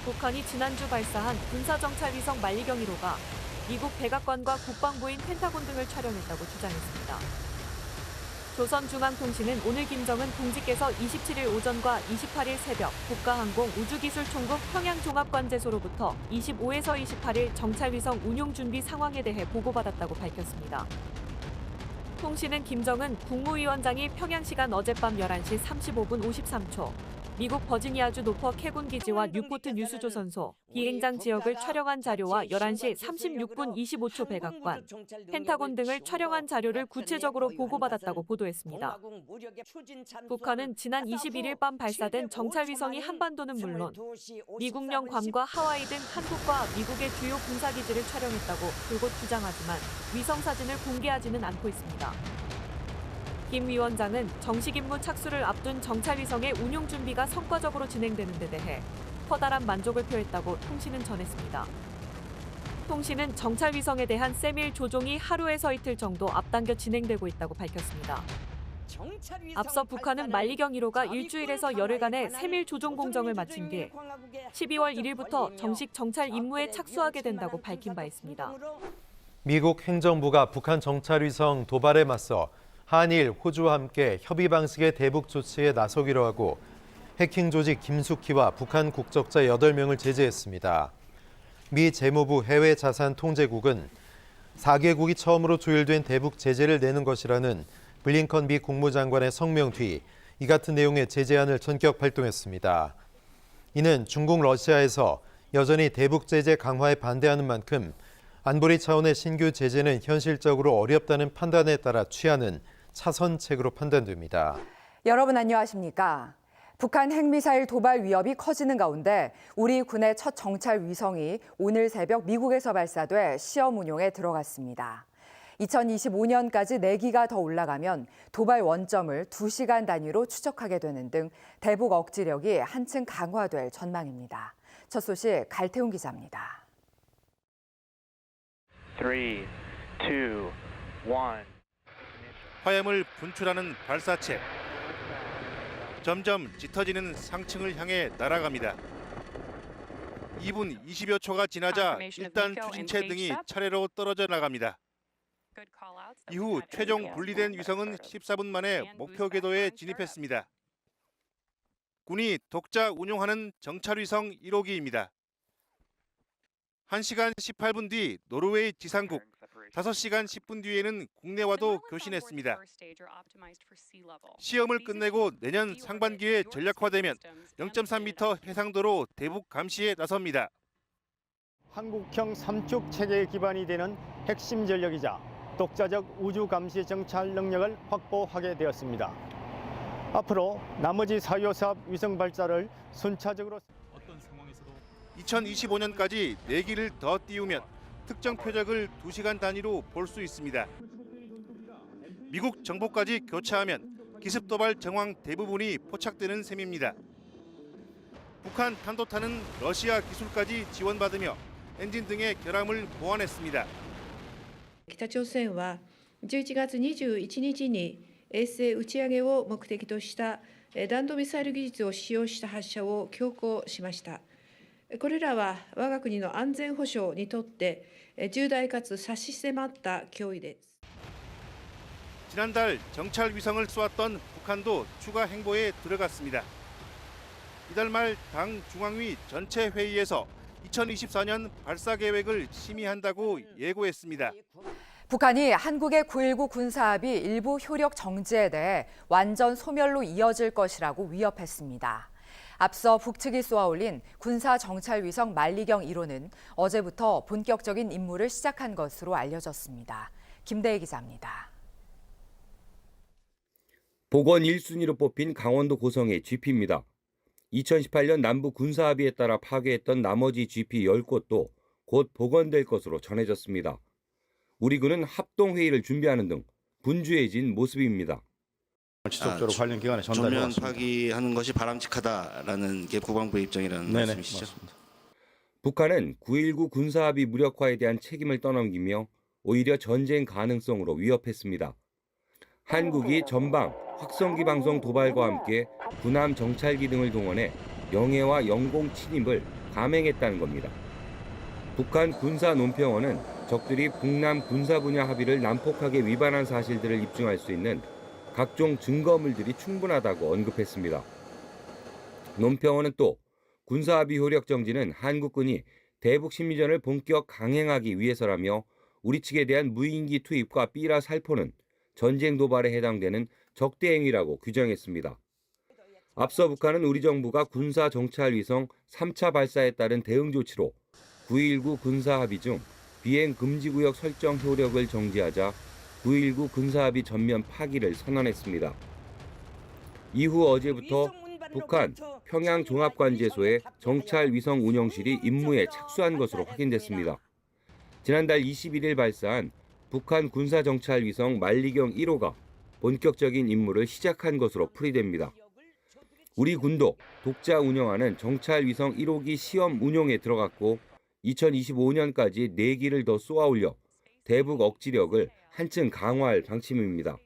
북한이 지난주 발사한 군사정찰위성 만리경 1호가 미국 백악관과 국방부인 펜타곤 등을 촬영했다고 주장했습니다. 조선중앙통신은 오늘 김정은 동지께서 27일 오전과 28일 새벽 국가항공 우주기술총국 평양종합관제소로부터 25에서 28일 정찰위성 운용 준비 상황에 대해 보고받았다고 밝혔습니다. 통신은 김정은 국무위원장이 평양시간 어젯밤 11시 35분 53초 미국 버지니아주 노퍼 캐군 기지와 뉴포트 뉴스조선소, 비행장 지역을 촬영한 자료와 11시 36분 25초 백악관, 펜타곤 등을 촬영한 자료를 구체적으로 보고받았다고 보도했습니다. 북한은 지난 21일 밤 발사된 정찰위성이 한반도는 물론 미국령 괌과 하와이 등 한국과 미국의 주요 군사기지를 촬영했다고 돌곧 주장하지만 위성 사진을 공개하지는 않고 있습니다. 김 위원장은 정식 임무 착수를 앞둔 정찰위성의 운용 준비가 성과적으로 진행되는 데 대해 커다란 만족을 표했다고 통신은 전했습니다. 통신은 정찰위성에 대한 세밀 조종이 하루에서 이틀 정도 앞당겨 진행되고 있다고 밝혔습니다. 앞서 북한은 만리경 1호가 일주일에서 열흘간의 세밀 조종 공정을 마친 뒤 12월 1일부터 정식 정찰 임무에 착수하게 된다고 밝힌 바 있습니다. 미국 행정부가 북한 정찰위성 도발에 맞서 한일, 호주와 함께 협의 방식의 대북 조치에 나서기로 하고 해킹 조직 김숙희와 북한 국적자 8명을 제재했습니다. 미 재무부 해외자산통제국은 4개국이 처음으로 조율된 대북 제재를 내는 것이라는 블링컨 미 국무장관의 성명 뒤 이 같은 내용의 제재안을 전격 발동했습니다. 이는 중국, 러시아에서 여전히 대북 제재 강화에 반대하는 만큼 안보리 차원의 신규 제재는 현실적으로 어렵다는 판단에 따라 취하는 차선책으로 판단됩니다. 여러분 안녕하십니까? 북한 핵미사일 도발 위협이 커지는 가운데 우리 군의 첫 정찰 위성이 오늘 새벽 미국에서 발사돼 시험 운용에 들어갔습니다. 2025년까지 4기가 더 올라가면 도발 원점을 2시간 단위로 추적하게 되는 등 대북 억지력이 한층 강화될 전망입니다. 첫 소식 갈태웅 기자입니다. 3, 2, 1. 화염을 분출하는 발사체. 점점 짙어지는 상층을 향해 날아갑니다. 2분 20여 초가 지나자 1단 추진체 등이 차례로 떨어져 나갑니다. 이후 최종 분리된 위성은 14분 만에 목표 궤도에 진입했습니다. 군이 독자 운용하는 정찰위성 1호기입니다. 1시간 18분 뒤 노르웨이 지상국, 5시간 10분 뒤에는 국내와도 교신했습니다. 시험을 끝내고 내년 상반기에 전략화되면 0.3m 해상도로 대북 감시에 나섭니다. 한국형 삼축 체계의 기반이 되는 핵심 전력이자 독자적 우주 감시 정찰 능력을 확보하게 되었습니다. 앞으로 나머지 사요삽 위성 발사를 순차적으로 2025년까지 4기를 더 띄우면 특정 표적을 2시간 단위로 볼 수 있습니다. 미국 정보까지 교차하면 기습 도발 정황 대부분이 포착되는 셈입니다. 북한 탄도탄은 러시아 기술까지 지원받으며 엔진 등의 결함을 보완했습니다. 北朝鮮は11月21日に衛星打ち上げを目的とした弾道ミサイル技術を使用した発射を強行しました。これらは我が国の安全保障にとって重大かつ差し迫った脅威です。 지난달 정찰 위성을 쏘았던 북한도 추가 행보에 들어갔습니다. 이달 말 당 중앙위 전체 회의에서 2024년 발사 계획을 심의한다고 예고했습니다. 북한이 한국의 9.19 군사합의 일부 효력 정지에 대해 완전 소멸로 이어질 것이라고 위협했습니다. 앞서 북측이 쏘아올린 군사정찰위성 만리경 1호는 어제부터 본격적인 임무를 시작한 것으로 알려졌습니다. 김대희 기자입니다. 보건 1순위로 뽑힌 강원도 고성의 GP입니다. 2018년 남북 군사합의에 따라 파괴했던 나머지 GP 10곳도 곧 복원될 것으로 전해졌습니다. 우리 군은 합동회의를 준비하는 등 분주해진 모습입니다. 지속적으로 관련 기관에 전달해 왔습니다. 전면 파기하는 것이 바람직하다라는 게 국방부의 입장이라는 말씀이시죠? 맞습니다. 북한은 9.19 군사합의 무력화에 대한 책임을 떠넘기며 오히려 전쟁 가능성으로 위협했습니다. 한국이 전방, 확성기 방송 도발과 함께 군함 정찰기 등을 동원해 영해와 영공 침입을 감행했다는 겁니다. 북한 군사논평원은 적들이 북남 군사 분야 합의를 난폭하게 위반한 사실들을 입증할 수 있는 각종 증거물들이 충분하다고 언급했습니다. 논평원은 또 군사합의 효력 정지는 한국군이 대북 심리전을 본격 강행하기 위해서라며 우리 측에 대한 무인기 투입과 삐라 살포는 전쟁 도발에 해당되는 적대 행위라고 규정했습니다. 앞서 북한은 우리 정부가 군사 정찰 위성 3차 발사에 따른 대응 조치로 9.19 군사합의 중 비행 금지 구역 설정 효력을 정지하자 9.19 군사합의 전면 파기를 선언했습니다. 이후 어제부터 북한 평양종합관제소에 정찰 위성 운영실이 임무에 착수한 것으로 확인됐습니다. 지난달 21일 발사한 북한 군사정찰 위성 만리경 1호가 본격적인 임무를 시작한 것으로 풀이됩니다. 우리 군도 독자 운영하는 정찰 위성 1호기 시험 운용에 들어갔고 2025년까지 4기를 더 쏘아 올려 대북 억지력을 한층 강화할 방침입니다.